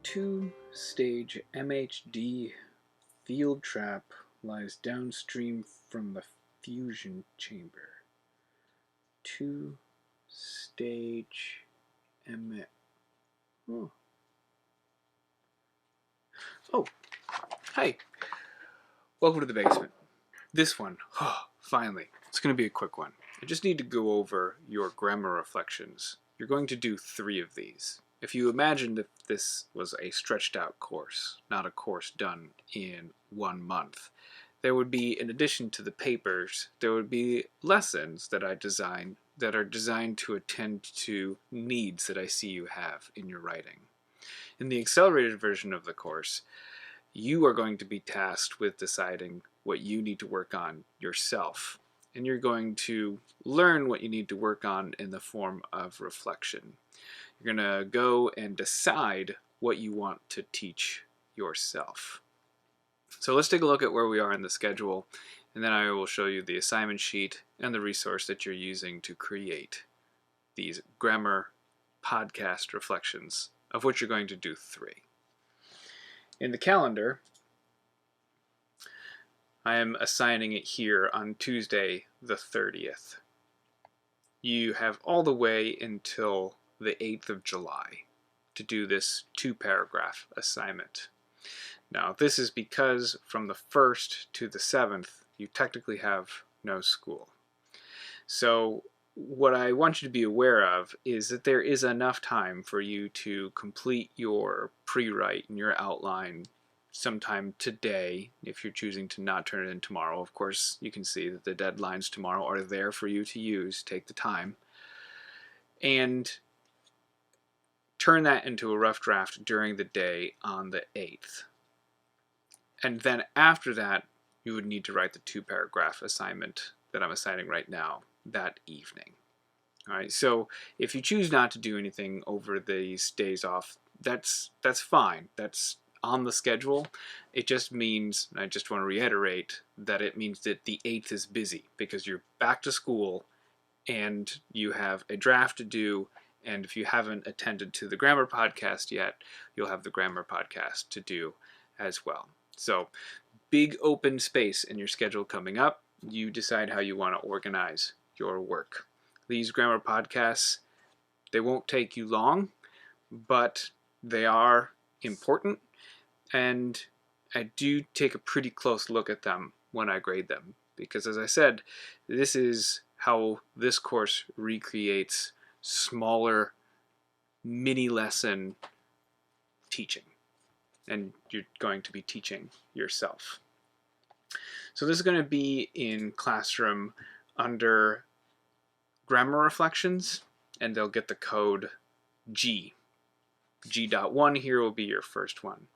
two-stage MHD field trap lies downstream from the fusion chamber. Two-stage M. Oh. Oh, hi. Welcome to the basement. This one, finally, it's going to be a quick one. I just need to go over your grammar reflections. You're going to do 3 of these. If you imagined that this was a stretched out course, not a course done in 1 month, there would be, in addition to the papers, there would be lessons that I designed that are designed to attend to needs that I see you have in your writing. In the accelerated version of the course, you are going to be tasked with deciding what you need to work on yourself. And you're going to learn what you need to work on in the form of reflection. You're going to go and decide what you want to teach yourself. So let's take a look at where we are in the schedule, and then I will show you the assignment sheet and the resource that you're using to create these grammar podcast reflections, of which you're going to do 3. In the calendar, I am assigning it here on Tuesday the 30th. You have all the way until the 8th of July to do this 2-paragraph assignment. Now, this is because from the 1st to the 7th, you technically have no school. So what I want you to be aware of is that there is enough time for you to complete your pre-write and your outline sometime today. If you're choosing to not turn it in tomorrow, of course, you can see that the deadlines tomorrow are there for you to use. Take the time and turn that into a rough draft during the day on the 8th. And then after that, you would need to write the 2-paragraph assignment that I'm assigning right now that evening. All right, so if you choose not to do anything over these days off, that's fine. That's on the schedule. It just means, and I just want to reiterate, that it means that the 8th is busy because you're back to school and you have a draft to do, and if you haven't attended to the grammar podcast yet, you'll have the grammar podcast to do as well. So big open space in your schedule coming up. You decide how you want to organize your work. These grammar podcasts, they won't take you long, but they are important, and I do take a pretty close look at them when I grade them, because as I said, this is how this course recreates smaller mini lesson teaching, and you're going to be teaching yourself. So this is going to be in Classroom under Grammar Reflections, and they'll get the code G. G.1 here will be your first one.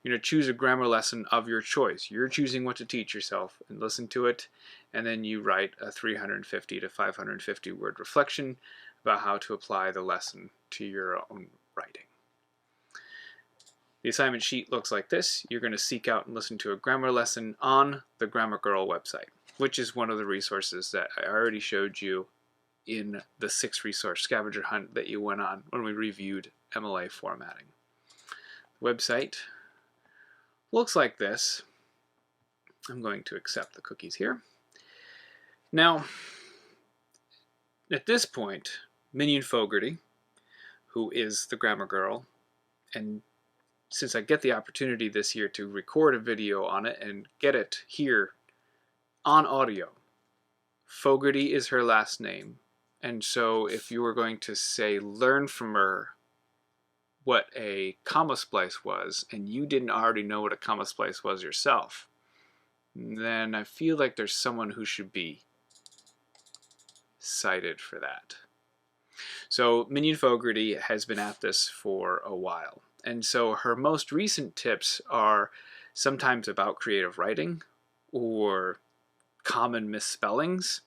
You're going to choose a grammar lesson of your choice. You're choosing what to teach yourself and listen to it, and then you write a 350 to 550 word reflection about how to apply the lesson to your own writing. The assignment sheet looks like this. You're going to seek out and listen to a grammar lesson on the Grammar Girl website, which is one of the resources that I already showed you in the 6-resource scavenger hunt that you went on when we reviewed MLA formatting. The website looks like this. I'm going to accept the cookies here. Now, at this point, Mignon Fogarty, who is the Grammar Girl, and since I get the opportunity this year to record a video on it and get it here on audio, Fogarty is her last name. And so if you were going to say, learn from her what a comma splice was, and you didn't already know what a comma splice was yourself, then I feel like there's someone who should be cited for that. So Mignon Fogarty has been at this for a while. And so her most recent tips are sometimes about creative writing or common misspellings.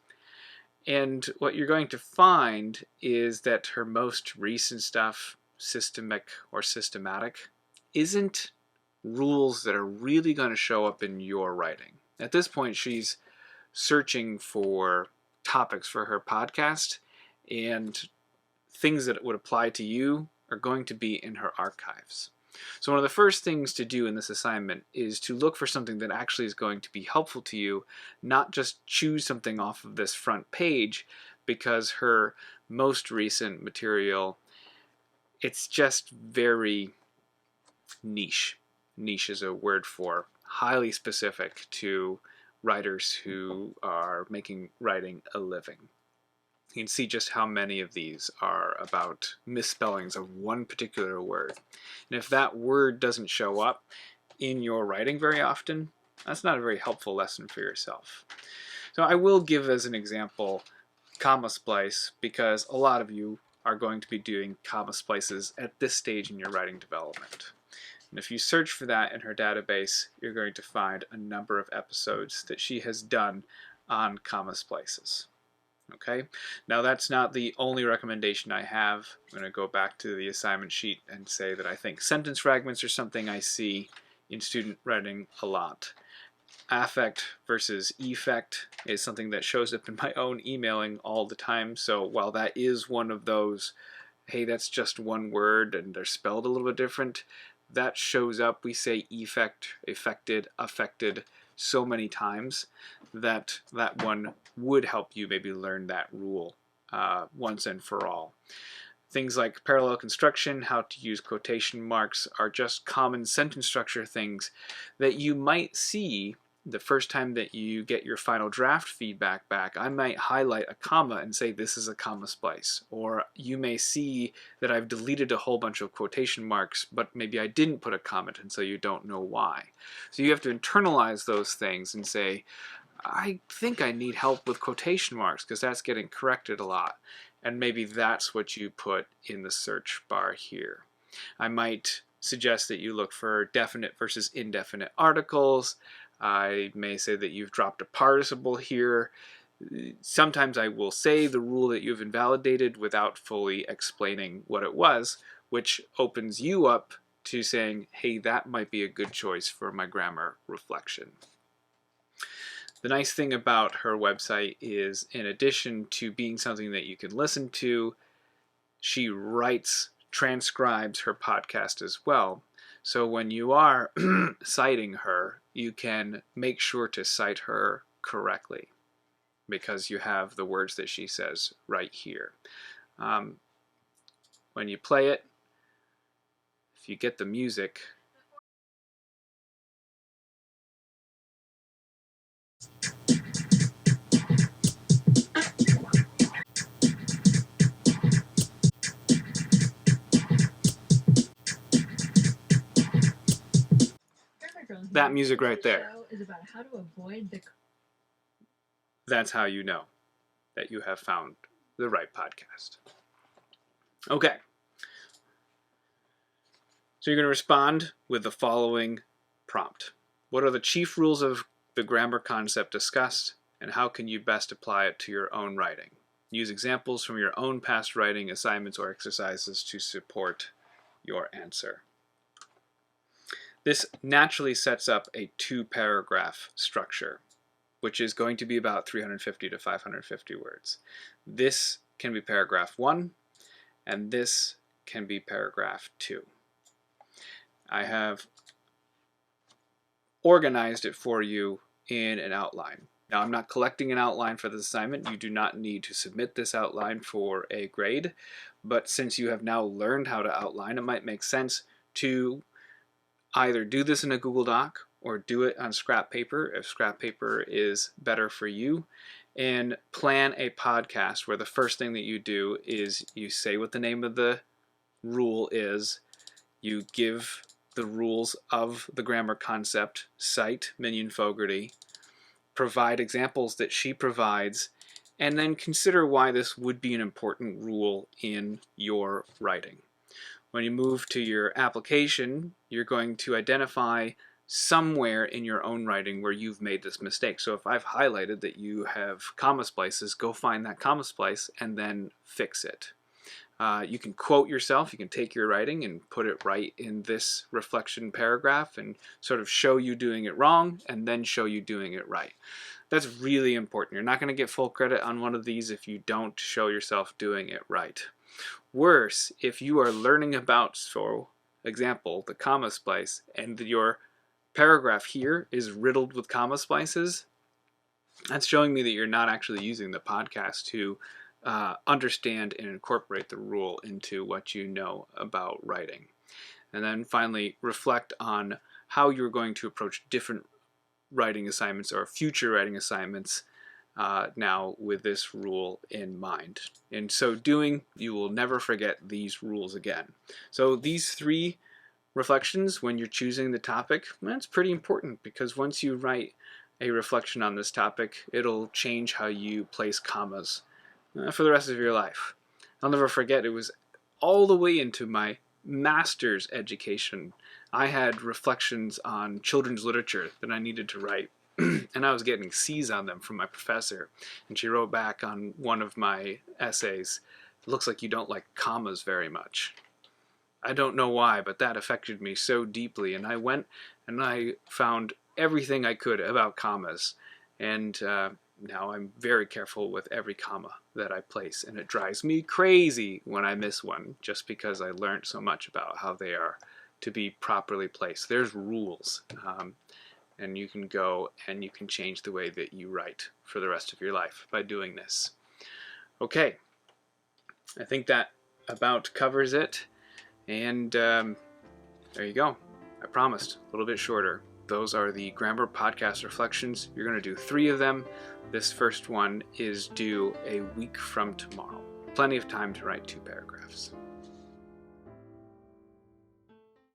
And what you're going to find is that her most recent stuff, systematic, isn't rules that are really going to show up in your writing. At this point, she's searching for topics for her podcast, and things that would apply to you are going to be in her archives. So one of the first things to do in this assignment is to look for something that actually is going to be helpful to you, not just choose something off of this front page, because her most recent material, it's just very niche. Niche is a word for highly specific to writers who are making writing a living. You can see just how many of these are about misspellings of one particular word. And if that word doesn't show up in your writing very often, that's not a very helpful lesson for yourself. So I will give as an example comma splice, because a lot of you are going to be doing comma splices at this stage in your writing development. And if you search for that in her database, you're going to find a number of episodes that she has done on comma splices. Okay, now that's not the only recommendation I have. I'm going to go back to the assignment sheet and say that I think sentence fragments are something I see in student writing a lot. Affect versus effect is something that shows up in my own emailing all the time. So while that is one of those, hey, that's just one word and they're spelled a little bit different, that shows up. We say effect, affected, affected so many times that that one would help you maybe learn that rule once and for all. Things like parallel construction, how to use quotation marks, are just common sentence structure things that you might see the first time that you get your final draft feedback back. I might highlight a comma and say this is a comma splice. Or you may see that I've deleted a whole bunch of quotation marks, but maybe I didn't put a comment and so you don't know why. So you have to internalize those things and say, I think I need help with quotation marks because that's getting corrected a lot. And maybe that's what you put in the search bar here. I might suggest that you look for definite versus indefinite articles. I may say that you've dropped a participle here. Sometimes I will say the rule that you've invalidated without fully explaining what it was, which opens you up to saying, hey, that might be a good choice for my grammar reflection. The nice thing about her website is, in addition to being something that you can listen to, she transcribes her podcast as well. So when you are citing her, you can make sure to cite her correctly because you have the words that she says right here. When you play it, if you get the music, that music right there, is about how to avoid the... That's how you know that you have found the right podcast. Okay. So you're going to respond with the following prompt. What are the chief rules of the grammar concept discussed, and how can you best apply it to your own writing? Use examples from your own past writing assignments or exercises to support your answer. This naturally sets up a 2-paragraph structure, which is going to be about 350 to 550 words. This can be paragraph 1, and this can be paragraph 2. I have organized it for you in an outline. Now, I'm not collecting an outline for this assignment. You do not need to submit this outline for a grade, but since you have now learned how to outline, it might make sense to either do this in a Google Doc or do it on scrap paper if scrap paper is better for you, and plan a podcast where the first thing that you do is you say what the name of the rule is, you give the rules of the grammar concept, cite Mignon Fogarty, provide examples that she provides, and then consider why this would be an important rule in your writing. When you move to your application, you're going to identify somewhere in your own writing where you've made this mistake. So if I've highlighted that you have comma splices, go find that comma splice and then fix it. You can quote yourself, you can take your writing and put it right in this reflection paragraph and sort of show you doing it wrong and then show you doing it right. That's really important. You're not going to get full credit on one of these if you don't show yourself doing it right. Worse, if you are learning about example, the comma splice, and your paragraph here is riddled with comma splices, that's showing me that you're not actually using the podcast to understand and incorporate the rule into what you know about writing. And then finally, reflect on how you're going to approach different writing assignments or future writing assignments now with this rule in mind. In so doing, you will never forget these rules again. So these 3 reflections when you're choosing the topic, that's pretty important, because once you write a reflection on this topic, it'll change how you place commas for the rest of your life. I'll never forget, it was all the way into my master's education. I had reflections on children's literature that I needed to write, and I was getting C's on them from my professor. And she wrote back on one of my essays, "It looks like you don't like commas very much." I don't know why, but that affected me so deeply, and I went and I found everything I could about commas, and now I'm very careful with every comma that I place, and it drives me crazy when I miss one, just because I learned so much about how they are to be properly placed. There's rules, and you can go and you can change the way that you write for the rest of your life by doing this. Okay, I think that about covers it, and there you go. I promised, a little bit shorter. Those are the Grammar Podcast Reflections. You're going to do 3 of them. This first one is due a week from tomorrow. Plenty of time to write 2 paragraphs.